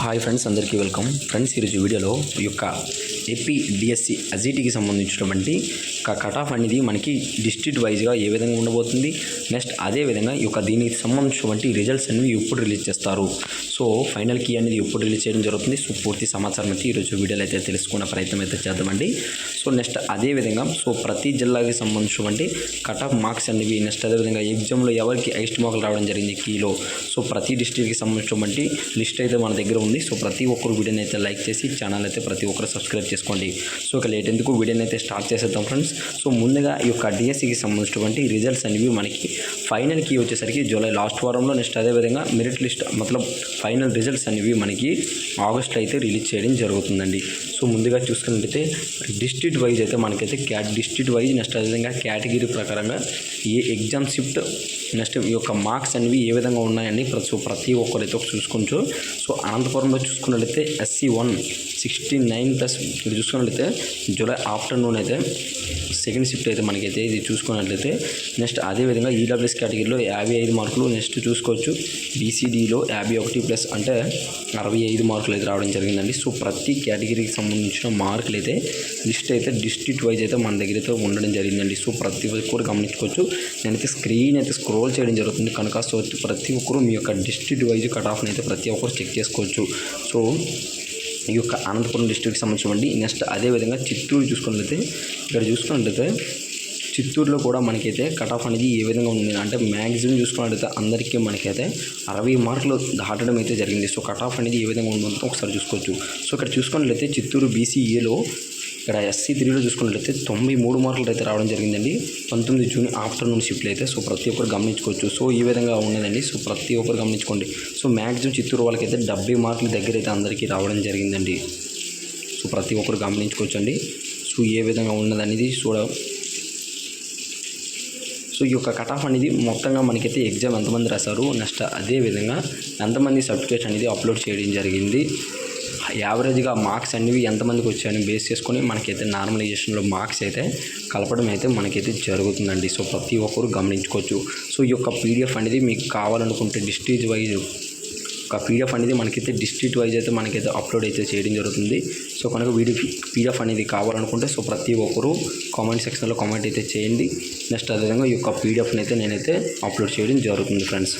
Hi friends, అందరికీ welcome. Friends, ఈరోజు వీడియోలో ఈ యొక్క ఏపీ డిఎస్సి అజిటీకి సంబంధించినటువంటి కట్ ఆఫ్ అనేది మనకి డిస్ట్రిక్ట్ వైజ్గా ఏ విధంగా ఉండబోతుంది, నెక్స్ట్ అదేవిధంగా ఈ యొక్క దీనికి సంబంధించినటువంటి రిజల్ట్స్ అనేవి ఎప్పుడు రిలీజ్ చేస్తారు, సో ఫైనల్ కీ అనేది ఎప్పుడు రిలీజ్ చేయడం జరుగుతుంది, సో పూర్తి సమాచారం అయితే ఈరోజు వీడియోలో అయితే తెలుసుకునే ప్రయత్నం అయితే చేద్దామండి. సో నెక్స్ట్ అదేవిధంగా సో ప్రతి జిల్లాకి సంబంధించినటువంటి కట్ ఆఫ్ మార్క్స్ అనేవి, నెక్స్ట్ అదేవిధంగా ఎగ్జామ్లో ఎవరికి హైయెస్ట్ మార్కులు రావడం జరిగింది కీలో, సో ప్రతి డిస్ట్రిక్ట్కి సంబంధించినటువంటి లిస్ట్ అయితే మన దగ్గర ఉంది. సో ప్రతి ఒక్కరు వీడియోని అయితే లైక్ చేసి ఛానల్ అయితే ప్రతి ఒక్కరు సబ్స్క్రైబ్ చేసుకోండి. సో ఇక లేట్ ఎందుకు వీడియోని అయితే స్టార్ట్ చేసేద్దాం ఫ్రెండ్స్. సో ముందుగా ఈ యొక్క డిఎస్సికి సంబంధించినటువంటి రిజల్ట్స్ అనేవి మనకి ఫైనల్ కీ వచ్చేసరికి జూలై లాస్ట్ వారంలో, నెక్స్ట్ అదేవిధంగా మెరిట్ లిస్ట్ మతలబ్ ఫైనల్ రిజల్ట్స్ అనేవి మనకి ఆగస్ట్లో అయితే రిలీజ్ చేయడం జరుగుతుందండి. సో ముందుగా చూసుకున్నట్టయితే డిస్ట్రిక్ట్ వైజ్ అయితే మనకైతే డిస్ట్రిక్ట్ వైజ్, నెక్స్ట్ అదేవిధంగా కేటగిరీ ప్రకారంగా ఏ ఎగ్జామ్ షిఫ్ట్, నెక్స్ట్ ఈ యొక్క మార్క్స్ అనేవి ఏ విధంగా ఉన్నాయని ప్రతి ఒక్కరైతే చూసుకోవచ్చు. సో అనంతపురంలో చూసుకున్నట్లయితే SC1 69+, ఇది చూసుకున్నట్లయితే జూలై ఆఫ్టర్నూన్ అయితే సెకండ్ షిఫ్ట్ అయితే మనకైతే ఇది చూసుకున్నట్లయితే, నెక్స్ట్ అదేవిధంగా ఈడబ్ల్యూఎస్ కేటగిరీలో 55 మార్కులు, నెక్స్ట్ చూసుకోవచ్చు BCDలో 51+, అంటే 65 మార్కులు అయితే రావడం జరిగిందండి. సో ప్రతి కేటగిరీకి సంబంధించిన మార్కులు అయితే లిస్ట్ అయితే డిస్ట్రిక్ట్ వైజ్ అయితే మన దగ్గర అయితే ఉండడం జరిగిందండి. సో ప్రతి ఒక్కరు గమనించుకోవచ్చు. నేనైతే స్క్రీన్ అయితే స్క్రోల్ చేయడం జరుగుతుంది కనుక, సో ప్రతి ఒక్కరు మీ యొక్క డిస్ట్రిక్ట్ వైజ్ కట్ ఆఫ్ని అయితే ప్రతి ఒక్కరు చెక్ చేసుకోవచ్చు. సో ఈ యొక్క అనంతపురం డిస్ట్రిక్ట్కి సంబంధించి, నెక్స్ట్ అదేవిధంగా చిత్తూరు చూసుకున్నట్లయితే, ఇక్కడ చూసుకున్నట్లయితే చిత్తూరులో కూడా మనకైతే కట్ ఆఫ్ అనేది ఏ విధంగా ఉంది అంటే మ్యాక్సిమం చూసుకున్నట్లయితే అందరికీ మనకైతే 60 మార్కులు దాటడం అయితే జరిగింది. సో కట్ ఆఫ్ అనేది ఏ విధంగా ఉందో ఒకసారి చూసుకోవచ్చు. సో ఇక్కడ చూసుకున్నట్లయితే చిత్తూరు BCAలో ఇక్కడ SC3లో చూసుకున్నట్లయితే 93 మార్కులు అయితే రావడం జరిగిందండి 19 జూన్ ఆఫ్టర్నూన్ షిఫ్ట్లు అయితే. సో ప్రతి ఒక్కరు గమనించుకోవచ్చు. సో ఈ విధంగా ఉన్నదండి. సో ప్రతి ఒక్కరు గమనించుకోండి. సో మ్యాక్సిమం చిత్తూరు వాళ్ళకైతే 70 మార్కుల దగ్గర అయితే అందరికీ రావడం జరిగిందండి. సో ప్రతి ఒక్కరు గమనించుకోవచ్చు అండి. సో ఏ విధంగా ఉన్నదనేది సో ఈ యొక్క కట్ ఆఫ్ అనేది మొత్తంగా మనకైతే ఎగ్జామ్ ఎంతమంది రాశారు, నెక్స్ట్ అదేవిధంగా ఎంతమంది సర్టిఫికేట్స్ అనేది అప్లోడ్ చేయడం జరిగింది, యావరేజ్గా మార్క్స్ అనేవి ఎంతమందికి వచ్చాయని బేస్ చేసుకొని మనకైతే నార్మలైజేషన్లో మార్క్స్ అయితే కలపడం అయితే మనకైతే జరుగుతుందండి. సో ప్రతి ఒక్కరు గమనించుకోవచ్చు. సో ఈ యొక్క PDF అనేది మీకు కావాలనుకుంటే డిస్ట్రిక్ట్ వైజ్ ఒక PDF అనేది మనకైతే డిస్ట్రిక్ట్ వైజ్ అయితే మనకైతే అప్లోడ్ అయితే చేయడం జరుగుతుంది. సో కనుక PDF అనేది కావాలనుకుంటే సో ప్రతి ఒక్కరు కామెంట్ సెక్షన్లో కామెంట్ అయితే చేయండి. నెక్స్ట్ అదేవిధంగా ఈ యొక్క PDFని అయితే నేనైతే అప్లోడ్ చేయడం జరుగుతుంది ఫ్రెండ్స్.